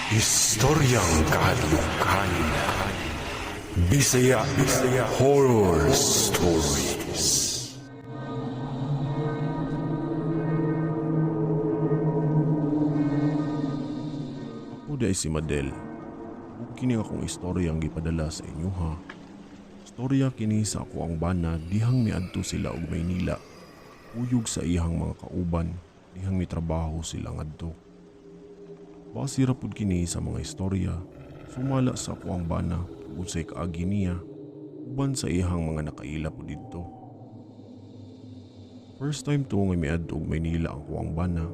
Istoryang kahadlukan. Bisaya Horror Stories. Ako day si Madel. Ug kini akong istoryang gipadala sa inyo ha. Istorya kini sa ako ang bana dihang miadto sila og Maynila. Uyog sa iyang mga kauban dihang mitrabaho sila ngadto. Base ra pud kini sa mga istorya, sumala sa ako ang bana tungod sa kaagi niya, uban sa iyang mga nakaila po dito. First time to nga miadto og Maynila ang kuwang bana,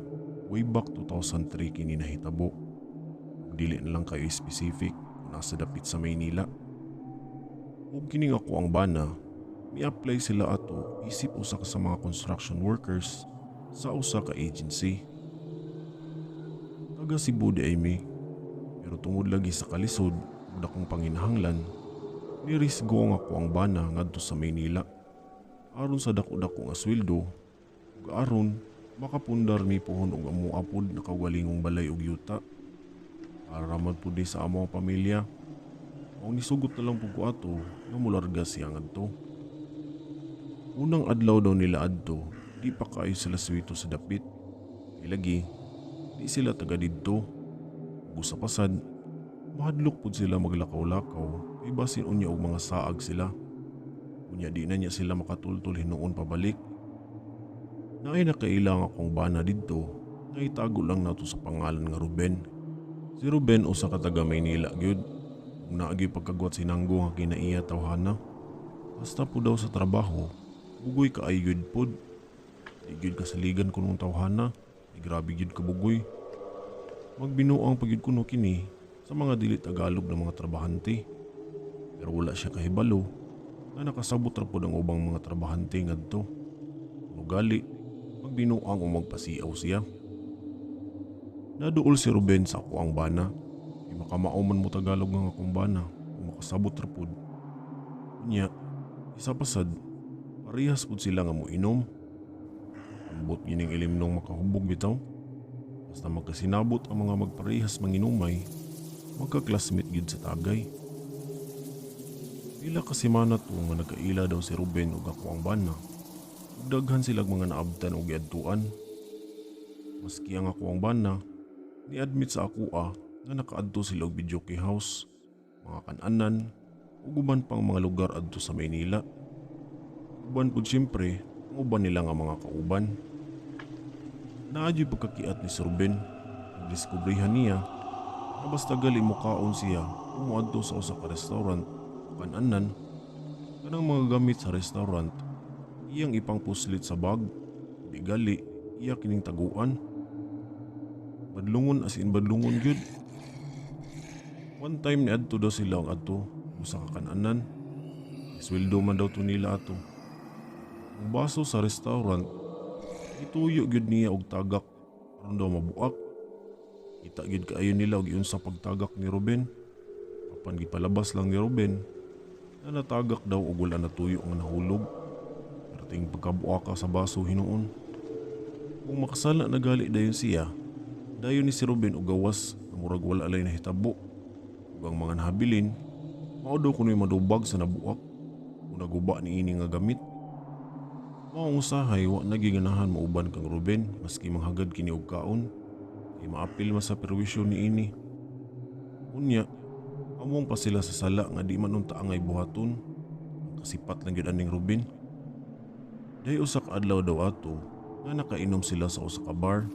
way back 2003 kini nahitabo. Dili na lang kayo specific kung nasa dapit sa Maynila. Ug kining ako ang bana, mi-apply sila ato isip usa ka sa mga construction workers sa usa ka agency. Taga Cebu di ay mi, pero tungod lagi sa kalisod ug dakong panginahanglan, nirisgo ang ako ang bana ngadto sa Maynila. Aron sa dako-dako nga sweldo, ug aron makapundar mi pohon og amo apod na kaugalingong balay ug yuta. Para ramad pud sa among pamilya. Ang nisugot na lang pud ko ato nga mularga siya ngadto. Unang adlaw daw nila adto, di pa kaayo sila swito sa dapit. Ilagi, di sila taga didto. Usa pasad, mahadlok pud sila maglakaw-lakaw kay basin unya og mga saag sila. Unya di na niya sila makatultol hinuon pabalik. Naay nakailang akong bana didto nga itago lang nato sa pangalan nga Ruben. Si Ruben usa ka taga Maynila gyud. Kung naagi pagkagwat sinanggo nga kinaiya tawhana. Basta po daw sa trabaho, bugoy ka ay gyud pod. Di gyud kasaligan kunong tawhana, di grabe gyud ka bugoy. Magbinuang pagyud kuno kini sa mga dili Tagalog na mga trabahante. Pero wala siya kahibalo na nakasabot ra pod ang ubang mga trabahante ngadto. Nugali, magbinuang o magpasiaw siya. Naduol si Ruben sa ako ang bana. Di makamauman mo Tagalog ng akong bana kung makasabot ra pod. Unya, isa pasad, parehas pod sila nga mo inom. Ambot gining ilimnong makahubog bitaw. Basta magkasinabot ang mga magparehas manginumay, magka-classmate gid sa tagay. Pila ka semana to nga nagkaila daw si Ruben ug ako ang bana. Daghan silang mga naabtan og giadtuan. Maski ang ako ang bana, ni-admit sa ako nga nakaadto sila og videoke house, mga kan-anan, ug uban pang mga lugar adto sa Maynila. Uban pud siyempre, ang uban nila nga mga kauban. Naadyo pagkakiat ni Sir Ruben, nagdiskubrihan niya na basta gali mukaon siya umuadto sa usa ka restaurant o kan-anan, kanang mga gamit sa restaurant, iyang ipangpuslit sa bag, di gali, iya kining taguan. Badlungon as in badlungon gyud. One time ni adto daw sila ang adto usa ka kan-anan. Sweldo man daw to nila ato. Ang baso sa restaurant, ituyo gyud niya og tagak aron daw mabuak. Kita gyud kaayo nila og iyon sa pagtagak ni Ruben. Apan gipalabas lang ni Ruben na natagak daw og wala natuyo nga nahulog. Perting pagkabuaka sa baso hinuon. Kung makasala na gali dayon siya, dayon ni si Ruben og gawas na murag wala alay nahitabo. Ug ang mga nahabilin, mao daw kuno'y madubag sa nabuak kung naguba ni ini nga gamit. Maong usahay wa nagiganahan mauban kang Ruben maski manghagad kini og kaon. Kay maapil man sa perwisyo ni ini. Unya, among pa sila sa sala nga di man unta angay buhaton. Kasipat lang gyud aning Ruben. Day usa ka adlaw daw ato nga nakainom sila sa usa ka bar.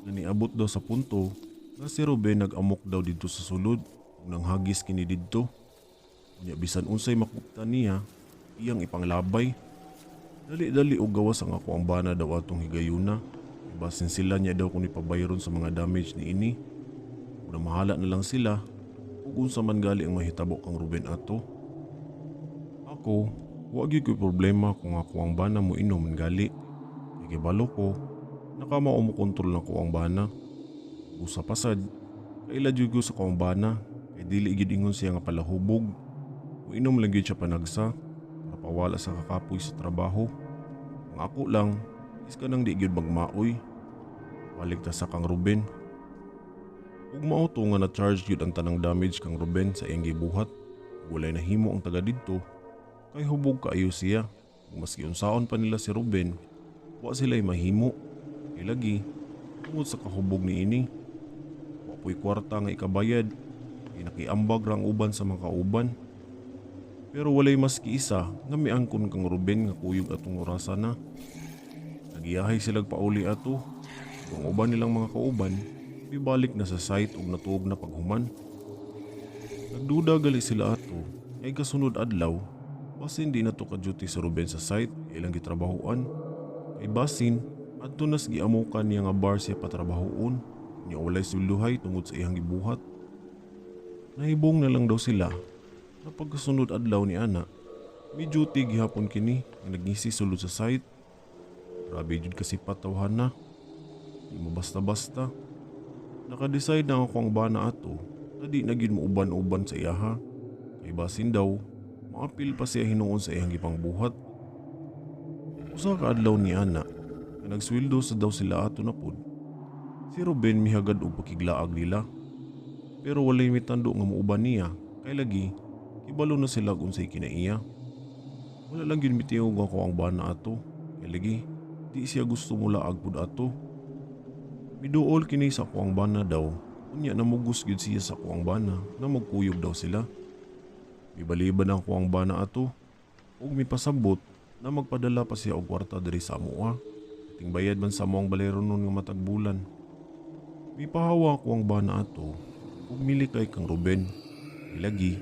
Na niabot daw sa punto nga si Ruben nag-amok daw dito sa sulod ug nanghagis kini didto. Unya bisan unsay makuptan niya, iyang ipanglabay. Dali-dali og gawas ang ako ang bana daw atong higayuna. Basin sila niya daw kung ipabayron sa mga damage ni ini. Kung mahala na lang sila ug unsa man gali ang mahitabo kang Ruben ato. Ako, wa gyud ko'y problema kung ako ang bana mo inom man gali. Kay balo ko, nakamao mo kontrol na ko ang bana. Usa pasad, kaila jud ko sa kong bana, kay dili gyud ingon siya nga palahubog. Uinom lang gyud siya panagsa, para pawala sa kakapoy sa trabaho. Ang ako lang, is ka nang di gyud magmaoy. Balik ta sa kang Ruben. Ug mao to nga na-charge gyud ang tanang damage kang Ruben sa iyang gibuhat. Walay nahimo ang taga didto kay hubog kaayo siya. Ug maski unsaon pa nila si Ruben, wa sila'y mahimo. Kay lagi tungod sa kahubog niini. Wa po'y kwarta nga ikabayad, kay nakiambag ra ang uban sa mga kauban. Pero walay maski isa nga miangkon kang Ruben nga kuyog atong orasan na. Nagiyahay silag pauli ato. Ang uban nilang mga kauban, ibalik na sa site ug natuog na paghuman. Nagduda gali sila ato, ay kasunod adlaw, basin di na to ka-duty sa Ruben sa site, ilang gitrabahoan. Kay basin, adto nas giamukan niya nga bar siya patrabahoon, niya walay sulduhay tungod sa iyang gibuhat. Nahibong na lang daw sila, na pagkasunod adlaw ni ana, may duty gihapon kini, nga nagngisi sulod sa site. Grabe jud kasipat tawhan na. Di mo basta-basta. Naka-decide na ako ang bana ato na di naging muuban-uban sa iyaha. Kay basin daw, maapil pa siya hinuon sa iyang gipangbuhat. Usa ka adlaw ni ana, na nagsweldo sa daw sila ato na pod. Si Ruben mihagad og pakiglaag nila. Pero walay mitando nga muuban niya, kay lagi, kibalo na sila kung unsay kinaiya. Wala lang yun mitiog ako ang bana ato, kay lagi, di siya gusto mula agpod ato. Miduol kini sa kuang bana daw, unya namugos gyud siya sa kuang bana na magkuyog daw sila. Mibaliban ang kuang bana ato, ug mipasabot na magpadala pa siya og kwarta diri sa amoa. Ting bayad man sa among balero nun nga matag bulan. Mipahawa ko ang bana ato, ug milikay kang Ruben. Ilagi,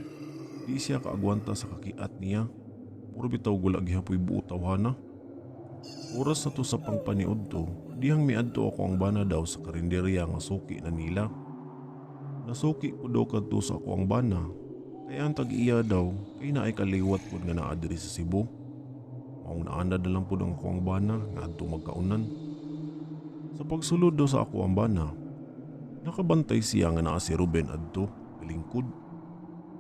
di siya kaagwanta sa kakiat niya. Puro bitaw gula gihapoy buot tawhana. Oras na to sa pangpaniod to, dihang miadto ako ang bana daw sa karinderya nga suki na nila. Nasuki ko daw kadto sa ako ang bana, kaya ang tag-iya daw kay naay kaliwat pod nga naa diri sa Cebu. Maong naanad na lang pod ang ako ang bana nga adto magkaunan. Sa pagsulod daw sa ako ang bana, nakabantay siya nga naa si Ruben adto, pilingkod.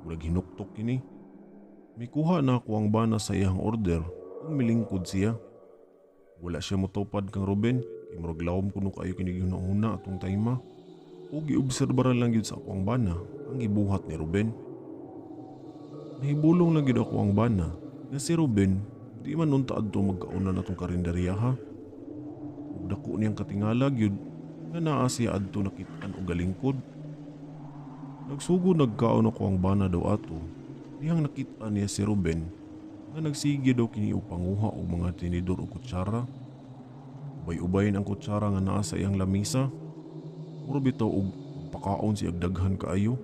Murag hinuktok kini. May kuha na ako ang bana sa iyang order ug milingkod siya. Wala siya motopad kang Ruben, kay murag lawom kuno kayo kini gihuna-huna atong tayma. Ug giobserbaran lang gyud sa ako ang bana ang gibuhat ni Ruben. Nahibulong lang gyud ako ang bana nga si Ruben di man unta adto magkaunan atong karinderya ha. Ug dako niyang katingala gyud nga naa siya adto nakit-an og galingkod. Nagsugod nagkaon ako ang bana daw ato. Dihang nakita niya si Ruben nga nagsige daw kini og panguha og mga tinidor o kutsara. Ubay-ubayin ang kutsara nga naa sa iyang lamisa. Puro bitaw og pakaon siya daghan kaayo.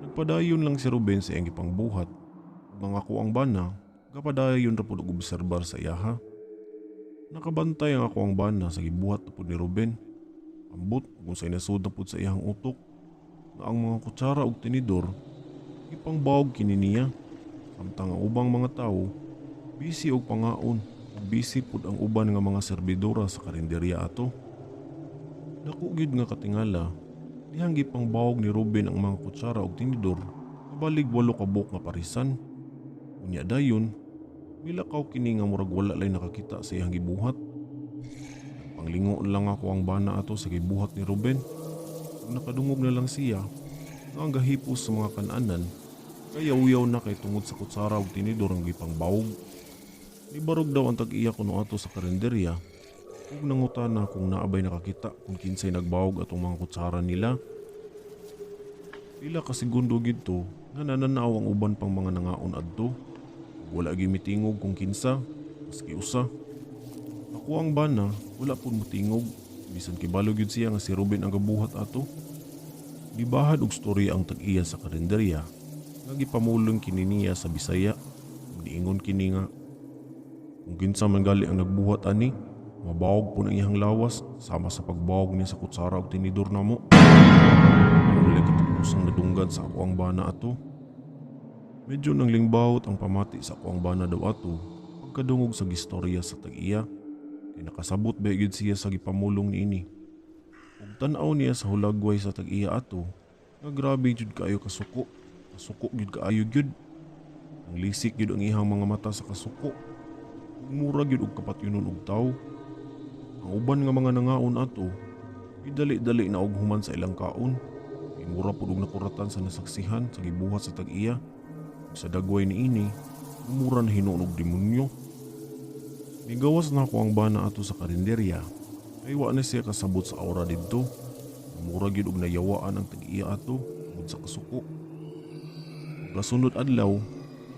Nagpadayon lang si Ruben sa iyang gipangbuhat. Mga kuang bana, kapadayon ra pud og obserbar sa iyaha. Nakabantay ang ako ang bana sa gibuhat na pud ni Ruben. Ambot kung sa inasud na pud sa iyang utok na ang mga kutsara ug tinidor ipangbawog kini niya. Samtang ang ubang mga tao busy og pangaon ug busy pud ang uban nga mga serbidora sa karinderya ato. Dako gyud nga katingala, dihang gipangbawog ni Ruben ang mga kutsara ug tinidor kabalig 8 ka buok nga parisan. Unya dayon, milakaw kini nga murag wala lay nakakita sa iyang gibuhat. Panglingon lang ako ang bana ato sa gibuhat ni Ruben. Ug nakadungog na lang siya nga ang gahipos sa mga kananan kaya uyaw na kay tungod sa kutsara ug tinidor ang gipangbawog. Nibarog daw ang tag-iya kuno ato sa karinderya ug nangutana kung naabay nakakita kung kinsay nagbawog atong mga kutsara nila. Pila ka segundo gidto nga nananaw ang uban pang mga nangaon adto. Wala gyud mitingog kung kinsa, maski usa. Ako ang bana, wala pud motingog, bisan kibalo gyud siya nga si Ruben ang gabuhat ato. Gibahad og storya ang tag-iya sa karinderya nga gipamulong kini niya sa Bisaya. Niingon kini nga kung kinsa man gali ang nagbuhat ani, mabawog po ng iyang lawas sama sa pagbawog niya sa kutsara ug tinidor namo. Wala katapusang nadunggan sa ako ang bana ato. Medyo nang lingbawot ang pamati sa ako ang bana daw ato pagkadungog sa gistorya sa tag-iya. Kay nakasabot ba gyud siya sa gipamulong niini. Ug tan-aw niya sa hulagway sa tag-iya ato nga grabe jud kaayo kasuko. Kasuko gyud kaayo gyud. Ang lisik gyud ang ihang mga mata sa kasuko. Ug mura gyud og kapatyunon og tawo. Ang uban nga mga nangaon ato, Idali-dali na og human sa ilang kaon. Imura pud og nakuratan sa nasaksihan sa gibuhat sa tag-iya. Sa dagway ni ini, umura na hinunog demonyo. Nigawas na ako ang bana ato sa karinderya. Kay wa na siya kasabot sa aura didto. Umura gyud og nayawaan ang tag-iya ato tungod sa kasuko. Kasunod adlaw,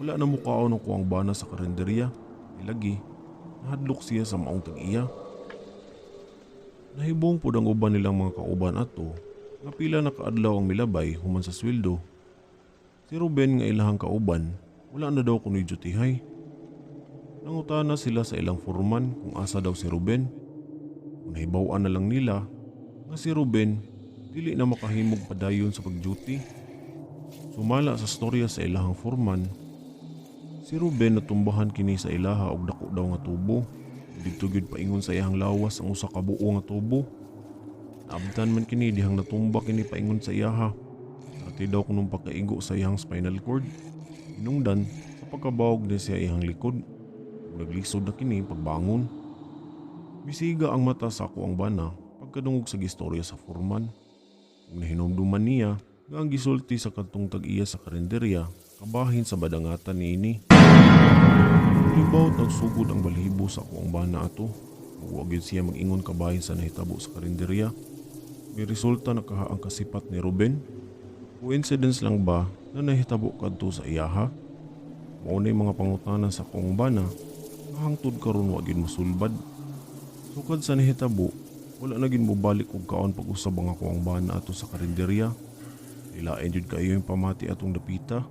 wala na mukaon ako ang bana sa karinderya. Ilagi, nahadlok siya sa maong tag-iya. Nahibong po ang uban nilang mga kauban ato nga pila na kaadlaw ang milabay human sa sweldo. Si Ruben nga ilahang kauban, wala na daw kuno jutihay. Nangutana sila sa ilang foreman kung asa daw si Ruben. Kung nahibaw-an na lang nila nga si Ruben dili na makahimog padayon sa pag-duty. Sumala sa storya sa ilahang foreman, si Ruben natumbahan kini sa ilaha og dako daw nga tubo. Dito gyud paingon sa iyang lawas ang usa ka buo nga tubo. Naabtan man kini dihang natumba kini paingon sa iyaha. Ati daw kunong pagkaigo sa iyang spinal cord. Hinungdan sa pagkabawog ni siya iyang likod. Naglisod na kini pagbangon. Bisiga ang mata sa ako ang bana pagkadungog sa gistorya sa foreman. Kung nahinumduman niya nga ang gisulti sa kadtong tag-iya sa karinderya kabahin sa badangatan niini. Libawt nagsugod ang balibo sa ako ang bana ato. Huwag yun siya mag-ingon kabahin sa nahitabo sa karinderya. May resulta na kaha ang kasipat ni Ruben. Coincidence lang ba na nahitabo kadto sa iyaha? Maunay mga pangutanan sa akong bana kahangtod karon wa gyud mosulbad. Sukad sa nahitabo, wala na gyud mobalik og kaon pag-usab ang ako ang bana ato sa karinderya. Ilain jud kayo yung pamati atong dapita.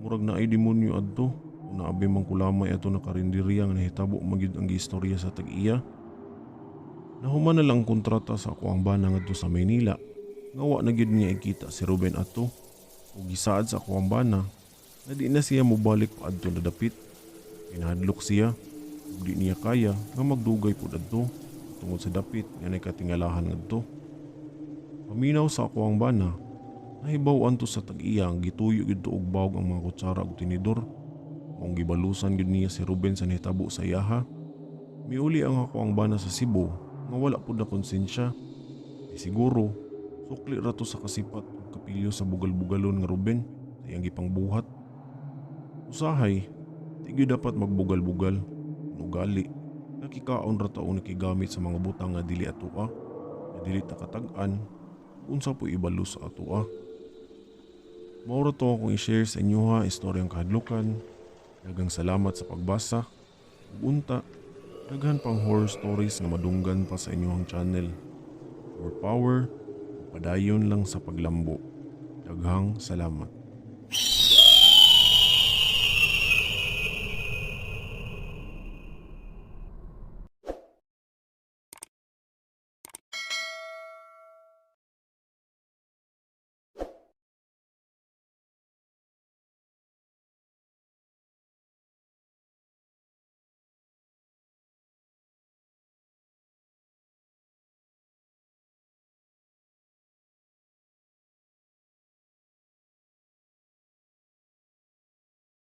Murag na ay demonyo adto. Naabi mang kulamay ato na karinderya nga nahitabo magyud ang giistorya sa tag-iya. Nahuman na lang kontrata sa ako ang bana ngadto sa Maynila. Nga wa na gyud niya ikita si Ruben ato. Ug gisaad sa ako ang bana na di na siya mobalik pa adto na dapit. Pinahadlok siya ug di niya kaya nga magdugay pud adto tungod sa dapit nga nakatingalahan ngadto. Paminaw sa ako ang bana, nahibaw-an to sa tag-iya ang gituyo gyud og bawog ang mga kutsara ug tinidor. Kung gibalusan gyud niya si Ruben sa nahitabo sa iyaha. Miuli ang ako ang bana sa Cebu nga wala pud na konsensya. Siguro sukli ra to sa kasipat ug kapilyo sa bugal-bugalon nga Ruben sa iyang gipangbuhat. Usahay, di gyud dapat magbugal-bugal. Nugali, nakikaon ra taon nakigamit sa mga butang nga dili atoa, nga dili takatag-an, unsa po ibalo sa atoa. Mao ra to akong i-share sa inyo ha, istoryang kahadlukan. Daghang salamat sa pagbasa. Ug unta, daghan pang horror stories na madunggan pa sa inyong channel. More power, padayon lang sa paglambo. Daghang salamat.